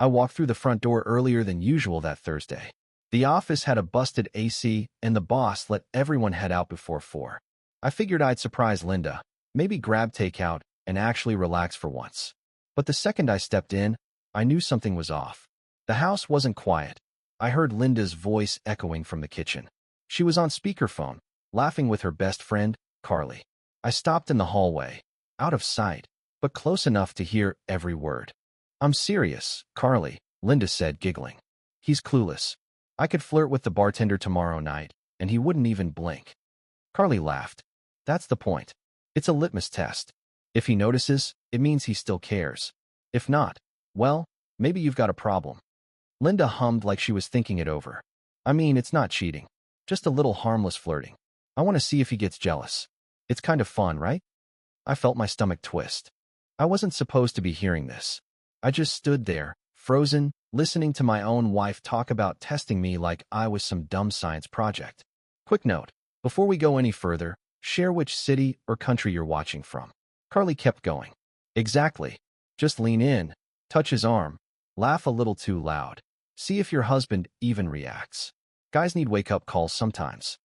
I walked through the front door earlier than usual that Thursday. The office had a busted AC, and the boss let everyone head out before 4. I figured I'd surprise Linda, maybe grab takeout, and actually relax for once. But the second I stepped in, I knew something was off. The house wasn't quiet. I heard Linda's voice echoing from the kitchen. She was on speakerphone, laughing with her best friend, Carly. I stopped in the hallway, out of sight, but close enough to hear every word. "I'm serious, Carly," Linda said, giggling. "He's clueless. I could flirt with the bartender tomorrow night, and he wouldn't even blink." Carly laughed. "That's the point. It's a litmus test. If he notices, it means he still cares. If not, well, maybe you've got a problem." Linda hummed like she was thinking it over. "I mean, it's not cheating. Just a little harmless flirting. I want to see if he gets jealous. It's kind of fun, right?" I felt my stomach twist. I wasn't supposed to be hearing this. I just stood there, frozen, listening to my own wife talk about testing me like I was some dumb science project. Quick note, before we go any further, share which city or country you're watching from. Carly kept going. "Exactly. Just lean in, touch his arm, laugh a little too loud. See if your husband even reacts. Guys need wake-up calls sometimes."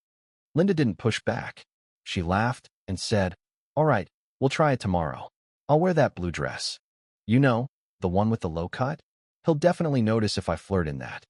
Linda didn't push back. She laughed and said, "All right, we'll try it tomorrow. I'll wear that blue dress. You know, the one with the low cut? He'll definitely notice if I flirt in that."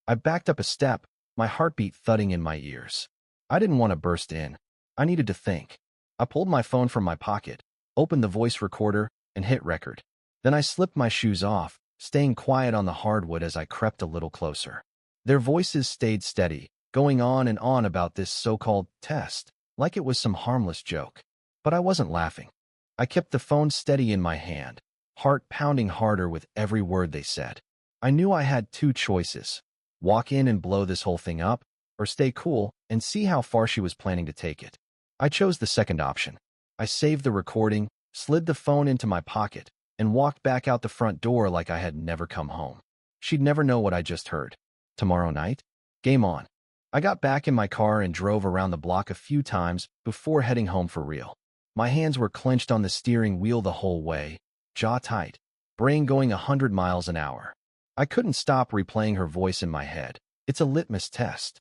I backed up a step, my heartbeat thudding in my ears. I didn't want to burst in. I needed to think. I pulled my phone from my pocket, opened the voice recorder, and hit record. Then I slipped my shoes off, staying quiet on the hardwood as I crept a little closer. Their voices stayed steady, going on and on about this so-called test, like it was some harmless joke. But I wasn't laughing. I kept the phone steady in my hand, heart pounding harder with every word they said. I knew I had two choices: walk in and blow this whole thing up, or stay cool and see how far she was planning to take it. I chose the second option. I saved the recording, slid the phone into my pocket, and walked back out the front door like I had never come home. She'd never know what I just heard. Tomorrow night? Game on. I got back in my car and drove around the block a few times before heading home for real. My hands were clenched on the steering wheel the whole way, jaw tight, brain going 100 miles an hour. I couldn't stop replaying her voice in my head. It's a litmus test.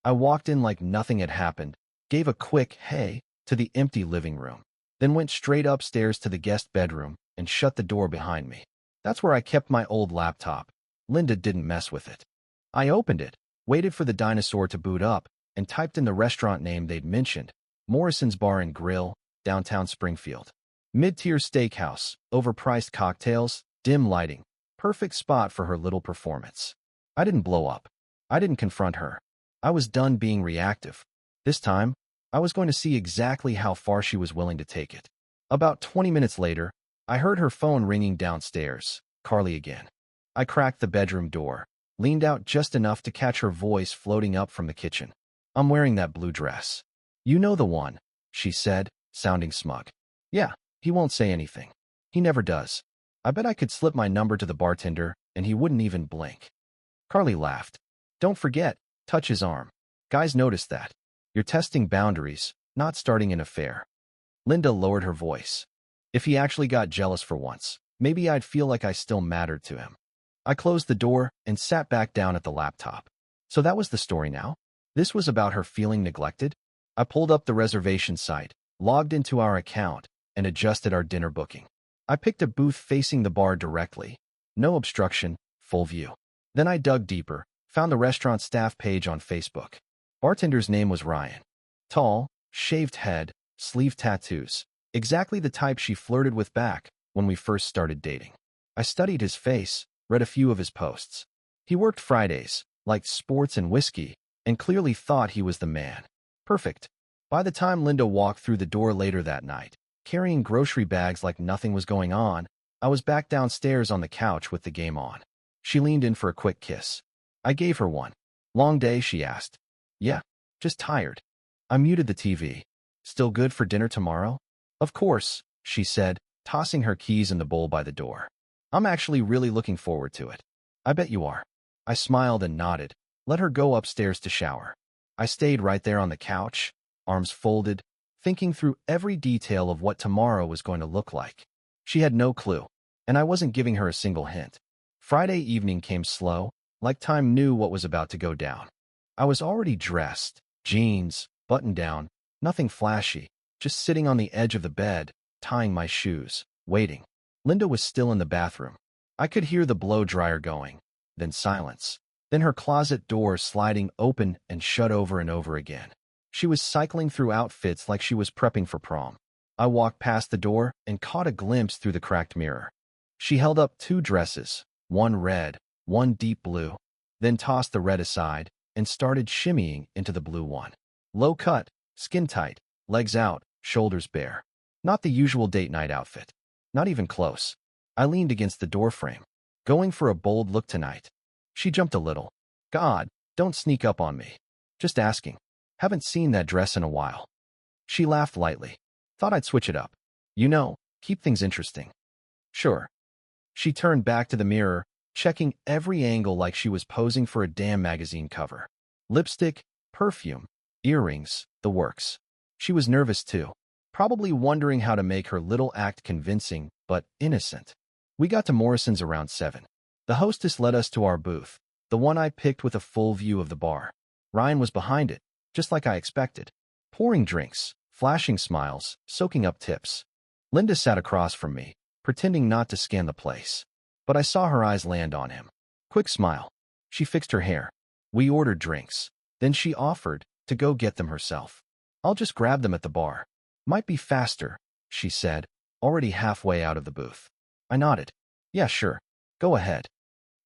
I walked in like nothing had happened, gave a quick "hey" to the empty living room, then went straight upstairs to the guest bedroom and shut the door behind me. That's where I kept my old laptop. Linda didn't mess with it. I opened it, waited for the dinosaur to boot up, and typed in the restaurant name they'd mentioned, Morrison's Bar and Grill, downtown Springfield. Mid-tier steakhouse, overpriced cocktails, dim lighting, perfect spot for her little performance. I didn't blow up. I didn't confront her. I was done being reactive. This time, I was going to see exactly how far she was willing to take it. About 20 minutes later, I heard her phone ringing downstairs. Carly again. I cracked the bedroom door, leaned out just enough to catch her voice floating up from the kitchen. "I'm wearing that blue dress. You know the one," she said, sounding smug. "Yeah, he won't say anything. He never does. I bet I could slip my number to the bartender, and he wouldn't even blink." Carly laughed. "Don't forget, touch his arm. Guys notice that. You're testing boundaries, not starting an affair." Linda lowered her voice. "If he actually got jealous for once, maybe I'd feel like I still mattered to him." I closed the door and sat back down at the laptop. So that was the story now? This was about her feeling neglected? I pulled up the reservation site, logged into our account, and adjusted our dinner booking. I picked a booth facing the bar directly. No obstruction, full view. Then I dug deeper, found the restaurant staff page on Facebook. Bartender's name was Ryan. Tall, shaved head, sleeve tattoos. Exactly the type she flirted with back when we first started dating. I studied his face, read a few of his posts. He worked Fridays, liked sports and whiskey, and clearly thought he was the man. Perfect. By the time Linda walked through the door later that night, carrying grocery bags like nothing was going on, I was back downstairs on the couch with the game on. She leaned in for a quick kiss. I gave her one. "Long day?" she asked. "Yeah, just tired." I muted the TV. "Still good for dinner tomorrow?" "Of course," she said, tossing her keys in the bowl by the door. "I'm actually really looking forward to it." "I bet you are." I smiled and nodded, let her go upstairs to shower. I stayed right there on the couch, arms folded, thinking through every detail of what tomorrow was going to look like. She had no clue, and I wasn't giving her a single hint. Friday evening came slow, like time knew what was about to go down. I was already dressed, jeans, button down, nothing flashy, just sitting on the edge of the bed, tying my shoes, waiting. Linda was still in the bathroom. I could hear the blow dryer going, then silence. Then her closet door sliding open and shut over and over again. She was cycling through outfits like she was prepping for prom. I walked past the door and caught a glimpse through the cracked mirror. She held up 2 dresses, one red, one deep blue, then tossed the red aside and started shimmying into the blue one. Low cut, skin tight, legs out, shoulders bare. Not the usual date night outfit. Not even close. I leaned against the doorframe. Going for a bold look tonight. She jumped a little. God, don't sneak up on me. Just asking. Haven't seen that dress in a while. She laughed lightly. Thought I'd switch it up. You know, keep things interesting. Sure. She turned back to the mirror, checking every angle like she was posing for a damn magazine cover. Lipstick, perfume, earrings, the works. She was nervous too, probably wondering how to make her little act convincing but innocent. We got to Morrison's around 7. The hostess led us to our booth, the one I picked with a full view of the bar. Ryan was behind it, just like I expected, pouring drinks, flashing smiles, soaking up tips. Linda sat across from me, pretending not to scan the place. But I saw her eyes land on him. Quick smile. She fixed her hair. We ordered drinks. Then she offered to go get them herself. I'll just grab them at the bar. Might be faster, she said, already halfway out of the booth. I nodded. Yeah, sure. Go ahead.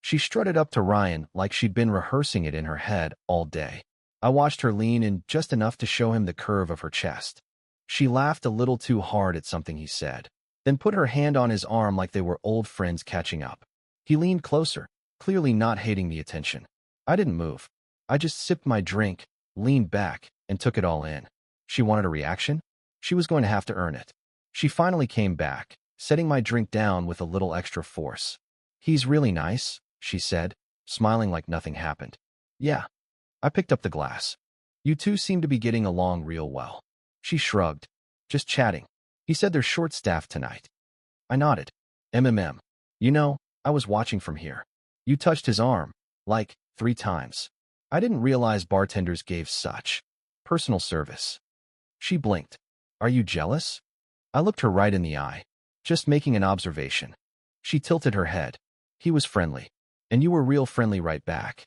She strutted up to Ryan like she'd been rehearsing it in her head all day. I watched her lean in just enough to show him the curve of her chest. She laughed a little too hard at something he said, then put her hand on his arm like they were old friends catching up. He leaned closer, clearly not hating the attention. I didn't move. I just sipped my drink, leaned back, and took it all in. She wanted a reaction? She was going to have to earn it. She finally came back, setting my drink down with a little extra force. He's really nice, she said, smiling like nothing happened. Yeah. I picked up the glass. You two seem to be getting along real well. She shrugged. Just chatting. He said they're short-staffed tonight. I nodded. MMM. You know, I was watching from here. You touched his arm, like, 3 times. I didn't realize bartenders gave such personal service. She blinked. Are you jealous? I looked her right in the eye. Just making an observation. She tilted her head. He was friendly. And you were real friendly right back.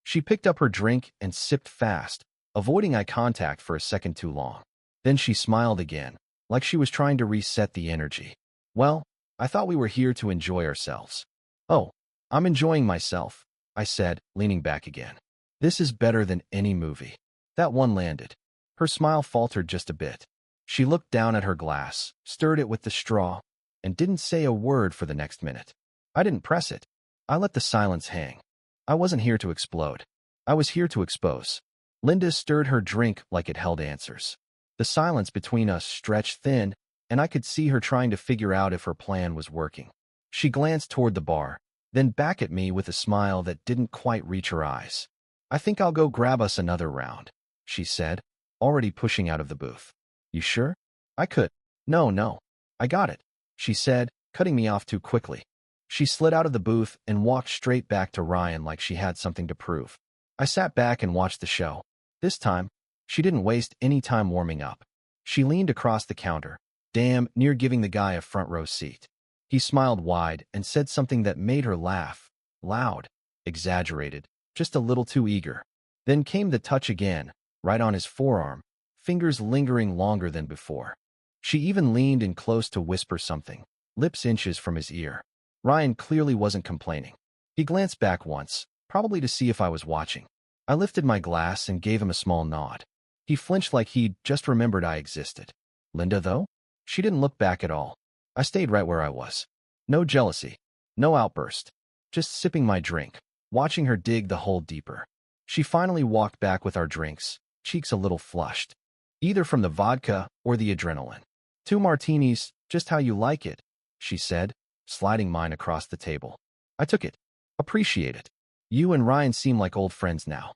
She picked up her drink and sipped fast, avoiding eye contact for a second too long. Then she smiled again, like she was trying to reset the energy. Well, I thought we were here to enjoy ourselves. Oh, I'm enjoying myself, I said, leaning back again. This is better than any movie. That one landed. Her smile faltered just a bit. She looked down at her glass, stirred it with the straw, and didn't say a word for the next minute. I didn't press it. I let the silence hang. I wasn't here to explode. I was here to expose. Linda stirred her drink like it held answers. The silence between us stretched thin, and I could see her trying to figure out if her plan was working. She glanced toward the bar, then back at me with a smile that didn't quite reach her eyes. I think I'll go grab us another round, she said, already pushing out of the booth. You sure? I could. No. I got it, she said, cutting me off too quickly. She slid out of the booth and walked straight back to Ryan like she had something to prove. I sat back and watched the show. This time, she didn't waste any time warming up. She leaned across the counter, damn near giving the guy a front row seat. He smiled wide and said something that made her laugh. Loud, exaggerated, just a little too eager. Then came the touch again, right on his forearm, fingers lingering longer than before. She even leaned in close to whisper something, lips inches from his ear. Ryan clearly wasn't complaining. He glanced back once, probably to see if I was watching. I lifted my glass and gave him a small nod. He flinched like he'd just remembered I existed. Linda, though? She didn't look back at all. I stayed right where I was. No jealousy. No outburst. Just sipping my drink, watching her dig the hole deeper. She finally walked back with our drinks, cheeks a little flushed. Either from the vodka or the adrenaline. 2 martinis, just how you like it, she said, sliding mine across the table. I took it. Appreciate it. You and Ryan seem like old friends now.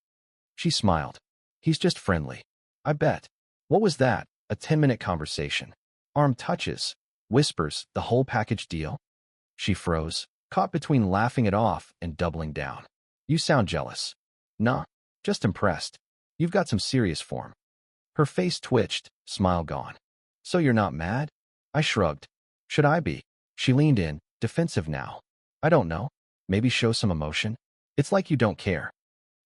She smiled. He's just friendly. I bet. What was that? A 10-minute conversation. Arm touches, whispers, the whole package deal? She froze. caught between laughing it off and doubling down. You sound jealous. Nah, just impressed. You've got some serious form. Her face twitched, smile gone. So you're not mad? I shrugged. Should I be? She leaned in, defensive now. I don't know. Maybe show some emotion? It's like you don't care.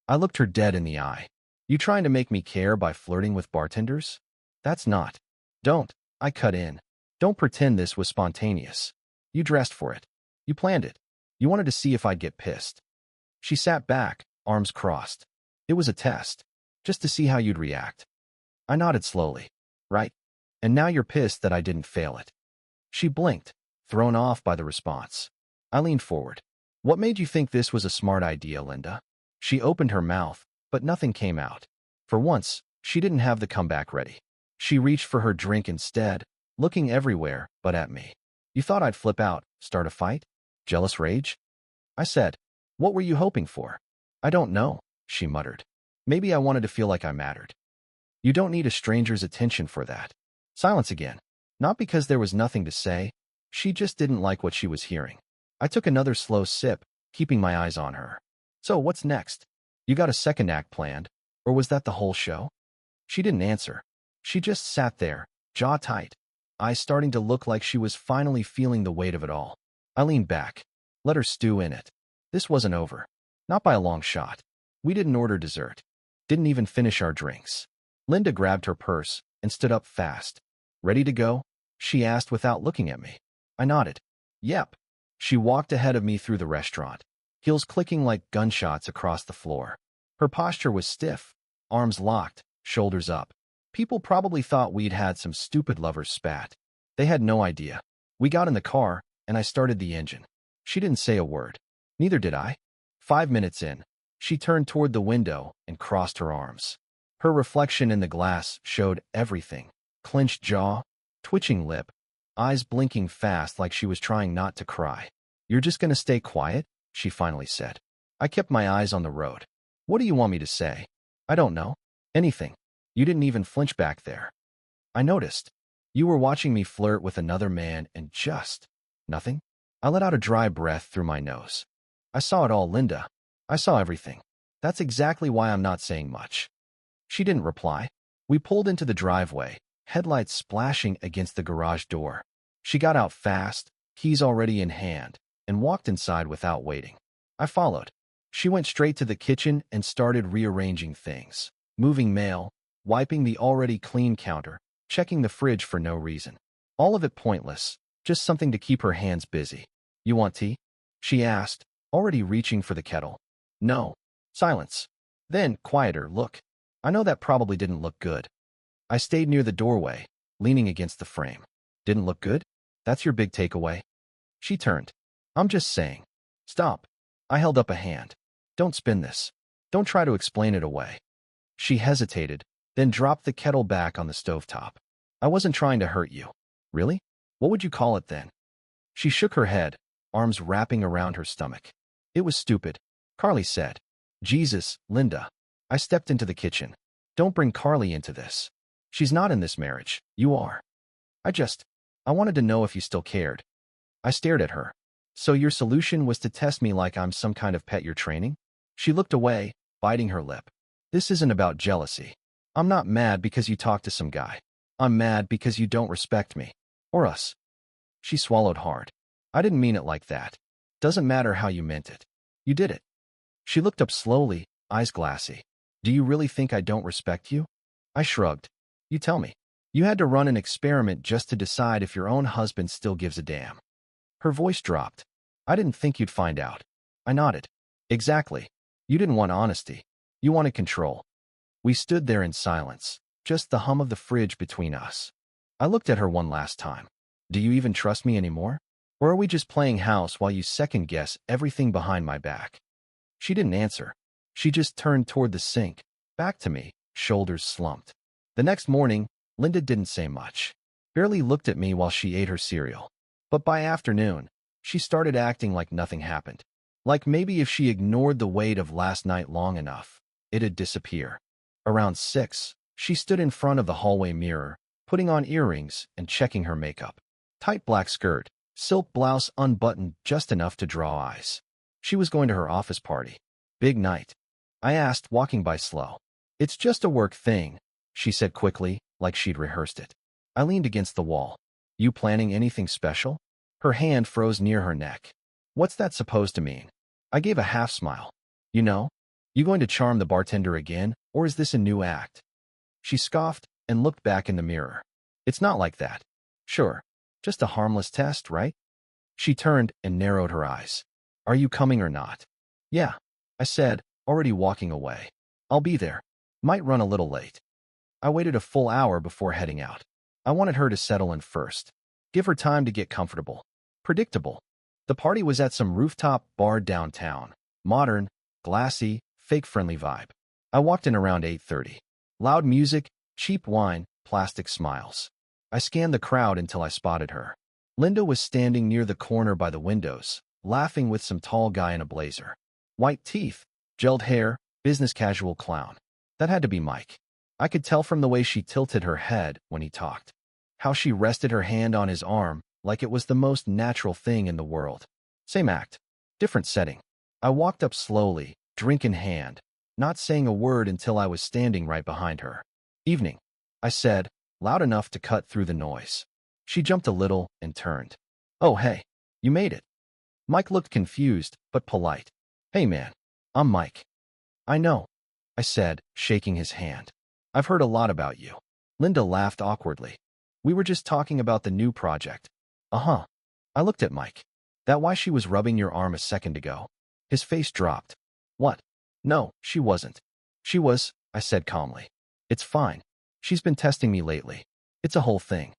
I looked her dead in the eye. You trying to make me care by flirting with bartenders? That's not. Don't. I cut in. Don't pretend this was spontaneous. You dressed for it. You planned it. You wanted to see if I'd get pissed. She sat back, arms crossed. It was a test. Just to see how you'd react. I nodded slowly. Right. And now you're pissed that I didn't fail it. She blinked, thrown off by the response. I leaned forward. What made you think this was a smart idea, Linda? She opened her mouth, but nothing came out. For once, she didn't have the comeback ready. She reached for her drink instead, looking everywhere but at me. You thought I'd flip out, start a fight? Jealous rage? I said. What were you hoping for? I don't know, she muttered. Maybe I wanted to feel like I mattered. You don't need a stranger's attention for that. Silence again. Not because there was nothing to say. She just didn't like what she was hearing. I took another slow sip, keeping my eyes on her. So what's next? You got a second act planned, or was that the whole show? She didn't answer. She just sat there, jaw tight, eyes starting to look like she was finally feeling the weight of it all. I leaned back, let her stew in it. This wasn't over. Not by a long shot. We didn't order dessert. Didn't even finish our drinks. Linda grabbed her purse and stood up fast. Ready to go? She asked without looking at me. I nodded. Yep. She walked ahead of me through the restaurant, heels clicking like gunshots across the floor. Her posture was stiff, arms locked, shoulders up. People probably thought we'd had some stupid lovers spat. They had no idea. We got in the car, and I started the engine. She didn't say a word. Neither did I. 5 minutes in, she turned toward the window and crossed her arms. Her reflection in the glass showed everything. Clenched jaw, twitching lip, eyes blinking fast like she was trying not to cry. You're just gonna stay quiet? She finally said. I kept my eyes on the road. What do you want me to say? I don't know. Anything. You didn't even flinch back there. I noticed. You were watching me flirt with another man and just... nothing? I let out a dry breath through my nose. I saw it all, Linda. I saw everything. That's exactly why I'm not saying much. She didn't reply. We pulled into the driveway, headlights splashing against the garage door. She got out fast, keys already in hand, and walked inside without waiting. I followed. She went straight to the kitchen and started rearranging things, moving mail, wiping the already clean counter, checking the fridge for no reason. All of it pointless, just something to keep her hands busy. You want tea? She asked, already reaching for the kettle. No. Silence. Then, quieter, look. I know that probably didn't look good. I stayed near the doorway, leaning against the frame. Didn't look good? That's your big takeaway? She turned. I'm just saying. Stop. I held up a hand. Don't spin this. Don't try to explain it away. She hesitated, then dropped the kettle back on the stovetop. I wasn't trying to hurt you. Really? What would you call it then? She shook her head, arms wrapping around her stomach. It was stupid. Carly said. Jesus, Linda. I stepped into the kitchen. Don't bring Carly into this. She's not in this marriage. You are. I wanted to know if you still cared. I stared at her. So your solution was to test me like I'm some kind of pet you're training? She looked away, biting her lip. This isn't about jealousy. I'm not mad because you talked to some guy. I'm mad because you don't respect me. Or us. She swallowed hard. I didn't mean it like that. Doesn't matter how you meant it. You did it. She looked up slowly, eyes glassy. Do you really think I don't respect you? I shrugged. You tell me. You had to run an experiment just to decide if your own husband still gives a damn. Her voice dropped. I didn't think you'd find out. I nodded. Exactly. You didn't want honesty. You wanted control. We stood there in silence, just the hum of the fridge between us. I looked at her one last time. Do you even trust me anymore? Or are we just playing house while you second-guess everything behind my back? She didn't answer. She just turned toward the sink, back to me, shoulders slumped. The next morning, Linda didn't say much. Barely looked at me while she ate her cereal. But by afternoon, she started acting like nothing happened. Like maybe if she ignored the weight of last night long enough, it'd disappear. Around 6, she stood in front of the hallway mirror, putting on earrings and checking her makeup. Tight black skirt, silk blouse unbuttoned just enough to draw eyes. She was going to her office party. Big night. I asked, walking by slow. It's just a work thing, she said quickly, like she'd rehearsed it. I leaned against the wall. You planning anything special? Her hand froze near her neck. What's that supposed to mean? I gave a half smile. You know? You going to charm the bartender again, or is this a new act? She scoffed and looked back in the mirror. It's not like that. Sure. Just a harmless test, right? She turned and narrowed her eyes. Are you coming or not? Yeah, I said, already walking away. I'll be there. Might run a little late. I waited a full hour before heading out. I wanted her to settle in first. Give her time to get comfortable. Predictable. The party was at some rooftop bar downtown. Modern, glassy, fake-friendly vibe. I walked in around 8:30. Loud music, cheap wine, plastic smiles. I scanned the crowd until I spotted her. Linda was standing near the corner by the windows, laughing with some tall guy in a blazer. White teeth, gelled hair, business casual clown. That had to be Mike. I could tell from the way she tilted her head when he talked. How she rested her hand on his arm, like it was the most natural thing in the world. Same act, different setting. I walked up slowly, drink in hand, not saying a word until I was standing right behind her. Evening, I said, loud enough to cut through the noise. She jumped a little and turned. Oh, hey, you made it. Mike looked confused, but polite. Hey, man, I'm Mike. I know, I said, shaking his hand. I've heard a lot about you. Linda laughed awkwardly. We were just talking about the new project. Uh-huh. I looked at Mike. That why she was rubbing your arm a second ago? His face dropped. What? No, she wasn't. She was, I said calmly. It's fine. She's been testing me lately. It's a whole thing.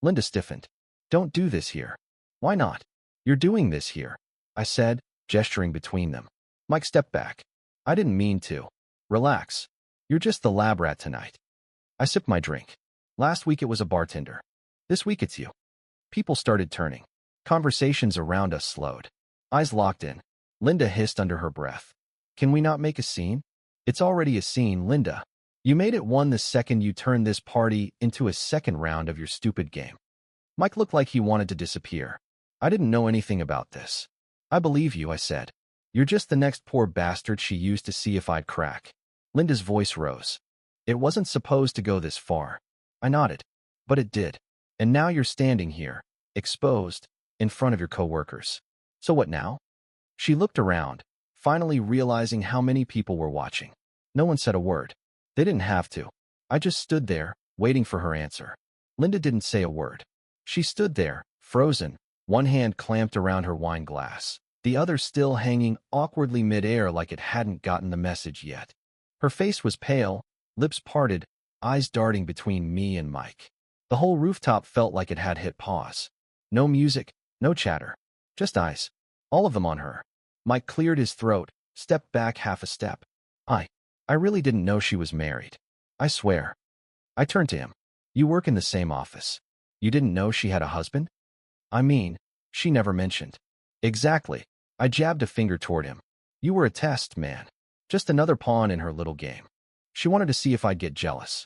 Linda stiffened. Don't do this here. Why not? You're doing this here, I said, gesturing between them. Mike stepped back. I didn't mean to. Relax. You're just the lab rat tonight. I sipped my drink. Last week it was a bartender. This week it's you. People started turning. Conversations around us slowed. Eyes locked in. Linda hissed under her breath. Can we not make a scene? It's already a scene, Linda. You made it one the second you turned this party into a second round of your stupid game. Mike looked like he wanted to disappear. I didn't know anything about this. I believe you, I said. You're just the next poor bastard she used to see if I'd crack. Linda's voice rose. It wasn't supposed to go this far. I nodded. But it did. And now you're standing here, exposed, in front of your coworkers. So what now? She looked around, finally realizing how many people were watching. No one said a word. They didn't have to. I just stood there, waiting for her answer. Linda didn't say a word. She stood there, frozen, one hand clamped around her wine glass, the other still hanging awkwardly midair like it hadn't gotten the message yet. Her face was pale, lips parted, eyes darting between me and Mike. The whole rooftop felt like it had hit pause. No music, no chatter, just eyes, all of them on her. Mike cleared his throat, stepped back half a step. I really didn't know she was married. I swear. I turned to him. You work in the same office. You didn't know she had a husband? I mean, she never mentioned. Exactly. I jabbed a finger toward him. You were a test, man. Just another pawn in her little game. She wanted to see if I'd get jealous.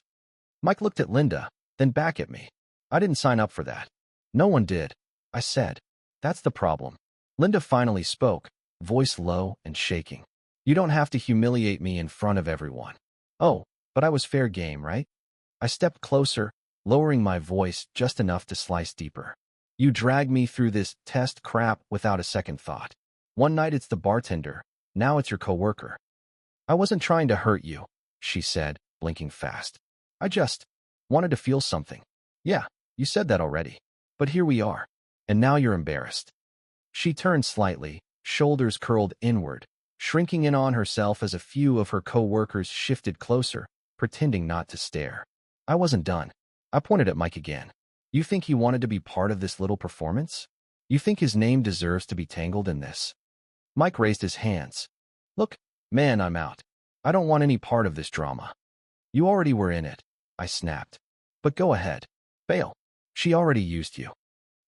Mike looked at Linda, then back at me. I didn't sign up for that. No one did, I said. That's the problem. Linda finally spoke, voice low and shaking. You don't have to humiliate me in front of everyone. Oh, but I was fair game, right? I stepped closer, lowering my voice just enough to slice deeper. You dragged me through this test crap without a second thought. One night it's the bartender, now it's your coworker. I wasn't trying to hurt you, she said, blinking fast. I just wanted to feel something. Yeah, you said that already. But here we are. And now you're embarrassed. She turned slightly, shoulders curled inward, shrinking in on herself as a few of her co-workers shifted closer, pretending not to stare. I wasn't done. I pointed at Mike again. You think he wanted to be part of this little performance? You think his name deserves to be tangled in this? Mike raised his hands. Look, man, I'm out. I don't want any part of this drama. You already were in it, I snapped. But go ahead. Bail. She already used you.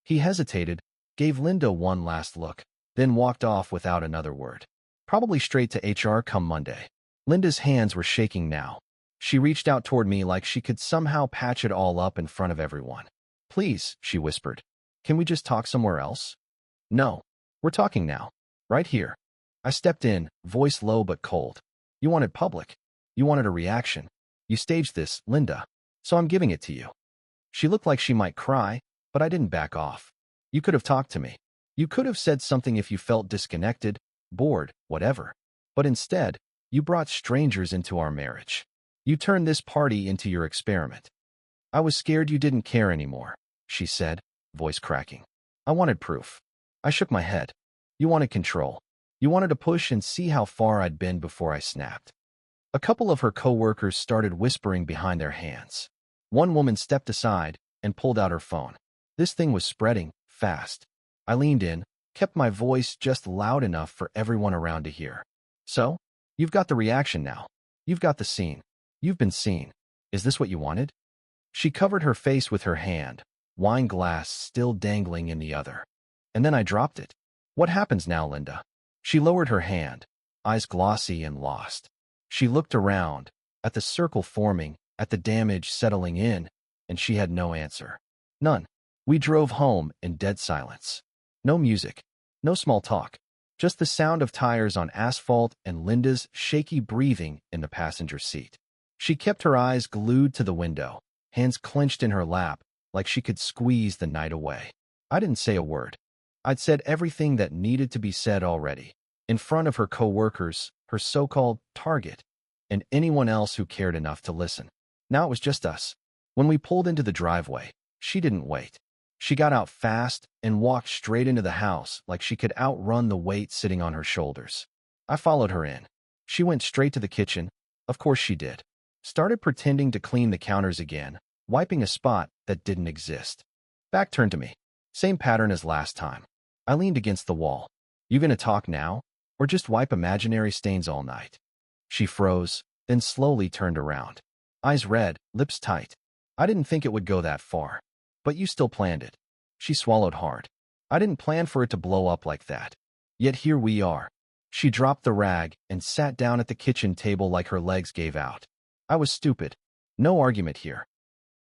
He hesitated, gave Linda one last look, then walked off without another word. Probably straight to HR come Monday. Linda's hands were shaking now. She reached out toward me like she could somehow patch it all up in front of everyone. Please, she whispered. Can we just talk somewhere else? No. We're talking now. Right here. I stepped in, voice low but cold. You wanted public. You wanted a reaction. You staged this, Linda. So I'm giving it to you. She looked like she might cry, but I didn't back off. You could have talked to me. You could have said something if you felt disconnected, bored, whatever. But instead, you brought strangers into our marriage. You turned this party into your experiment. I was scared you didn't care anymore, she said, voice cracking. I wanted proof. I shook my head. You wanted control. You wanted to push and see how far I'd been before I snapped. A couple of her co-workers started whispering behind their hands. One woman stepped aside and pulled out her phone. This thing was spreading fast. I leaned in, kept my voice just loud enough for everyone around to hear. So, you've got the reaction now. You've got the scene. You've been seen. Is this what you wanted? She covered her face with her hand, wine glass still dangling in the other. And then I dropped it. What happens now, Linda? She lowered her hand, eyes glossy and lost. She looked around, at the circle forming, at the damage settling in, and she had no answer. None. We drove home in dead silence. No music, no small talk, just the sound of tires on asphalt and Linda's shaky breathing in the passenger seat. She kept her eyes glued to the window, hands clenched in her lap, like she could squeeze the night away. I didn't say a word. I'd said everything that needed to be said already, in front of her co-workers, her so-called target, and anyone else who cared enough to listen. Now it was just us. When we pulled into the driveway, she didn't wait. She got out fast and walked straight into the house like she could outrun the weight sitting on her shoulders. I followed her in. She went straight to the kitchen. Of course she did. Started pretending to clean the counters again, wiping a spot that didn't exist. Back turned to me. Same pattern as last time. I leaned against the wall. You gonna talk now? Or just wipe imaginary stains all night? She froze, then slowly turned around. Eyes red, lips tight. I didn't think it would go that far. But you still planned it. She swallowed hard. I didn't plan for it to blow up like that. Yet here we are. She dropped the rag and sat down at the kitchen table like her legs gave out. I was stupid. No argument here.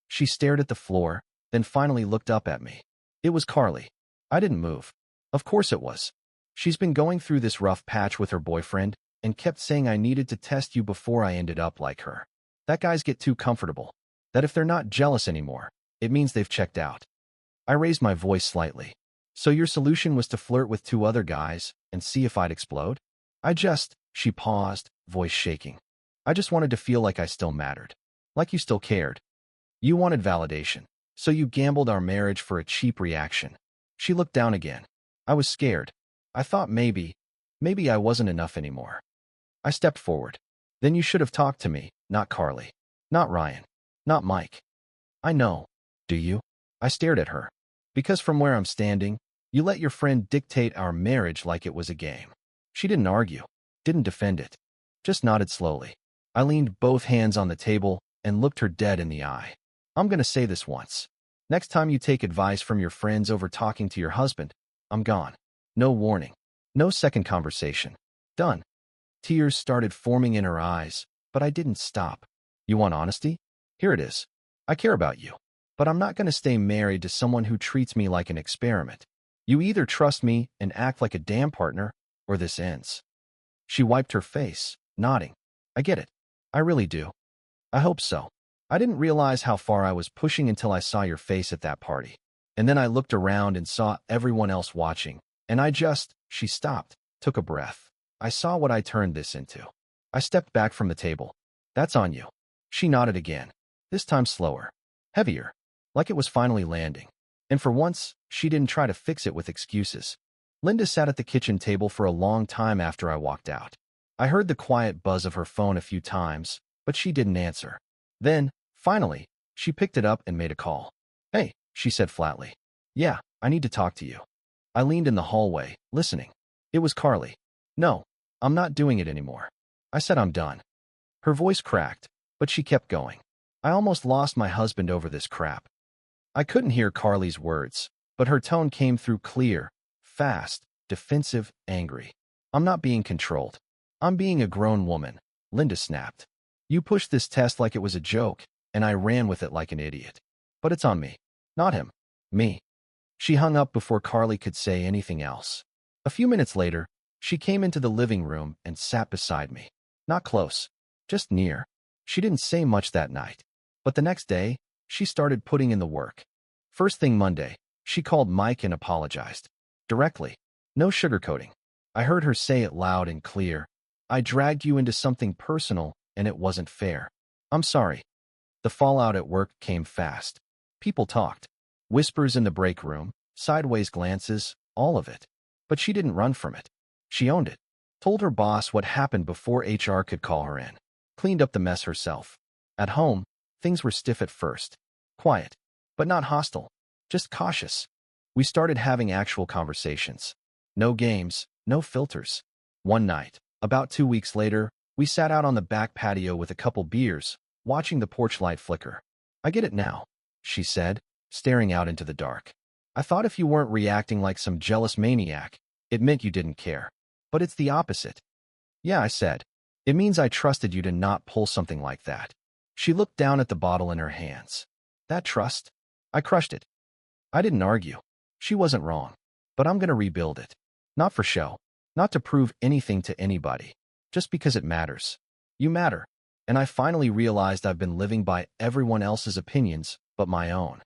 She stared at the floor, then finally looked up at me. It was Carly. I didn't move. Of course it was. She's been going through this rough patch with her boyfriend and kept saying I needed to test you before I ended up like her. That guys get too comfortable. That if they're not jealous anymore, it means they've checked out. I raised my voice slightly. So your solution was to flirt with 2 other guys and see if I'd explode? She paused, voice shaking. I just wanted to feel like I still mattered. Like you still cared. You wanted validation. So you gambled our marriage for a cheap reaction. She looked down again. I was scared. I thought maybe I wasn't enough anymore. I stepped forward. Then you should have talked to me, not Carly. Not Ryan. Not Mike. I know. Do you? I stared at her. Because from where I'm standing, you let your friend dictate our marriage like it was a game. She didn't argue, didn't defend it, just nodded slowly. I leaned both hands on the table and looked her dead in the eye. I'm gonna say this once. Next time you take advice from your friends over talking to your husband, I'm gone. No warning. No second conversation. Done. Tears started forming in her eyes, but I didn't stop. You want honesty? Here it is. I care about you. But I'm not going to stay married to someone who treats me like an experiment. You either trust me and act like a damn partner, or this ends. She wiped her face, nodding. I get it. I really do. I hope so. I didn't realize how far I was pushing until I saw your face at that party. And then I looked around and saw everyone else watching. And she stopped, took a breath. I saw what I turned this into. I stepped back from the table. That's on you. She nodded again. This time slower. Heavier. Like it was finally landing. And for once, she didn't try to fix it with excuses. Linda sat at the kitchen table for a long time after I walked out. I heard the quiet buzz of her phone a few times, but she didn't answer. Then, finally, she picked it up and made a call. Hey, she said flatly. Yeah, I need to talk to you. I leaned in the hallway, listening. It was Carly. No, I'm not doing it anymore. I said I'm done. Her voice cracked, but she kept going. I almost lost my husband over this crap. I couldn't hear Carly's words, but her tone came through clear, fast, defensive, angry. I'm not being controlled. I'm being a grown woman, Linda snapped. You pushed this test like it was a joke, and I ran with it like an idiot. But it's on me. Not him. Me. She hung up before Carly could say anything else. A few minutes later, she came into the living room and sat beside me. Not close, just near. She didn't say much that night. But the next day, she started putting in the work. First thing Monday, she called Mike and apologized. Directly. No sugarcoating. I heard her say it loud and clear. I dragged you into something personal, and it wasn't fair. I'm sorry. The fallout at work came fast. People talked. Whispers in the break room, sideways glances, all of it. But she didn't run from it. She owned it. Told her boss what happened before HR could call her in. Cleaned up the mess herself. At home, things were stiff at first. Quiet. But not hostile. Just cautious. We started having actual conversations. No games, no filters. One night, about 2 weeks later, we sat out on the back patio with a couple beers, watching the porch light flicker. I get it now, she said, staring out into the dark. I thought if you weren't reacting like some jealous maniac, it meant you didn't care. But it's the opposite. Yeah, I said. It means I trusted you to not pull something like that. She looked down at the bottle in her hands. That trust? I crushed it. I didn't argue. She wasn't wrong. But I'm going to rebuild it. Not for show. Not to prove anything to anybody. Just because it matters. You matter. And I finally realized I've been living by everyone else's opinions but my own.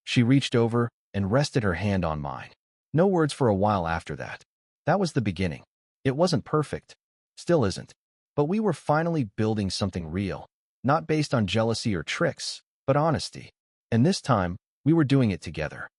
She reached over and rested her hand on mine. No words for a while after that. That was the beginning. It wasn't perfect. Still isn't. But we were finally building something real. Not based on jealousy or tricks, but honesty. And this time, we were doing it together.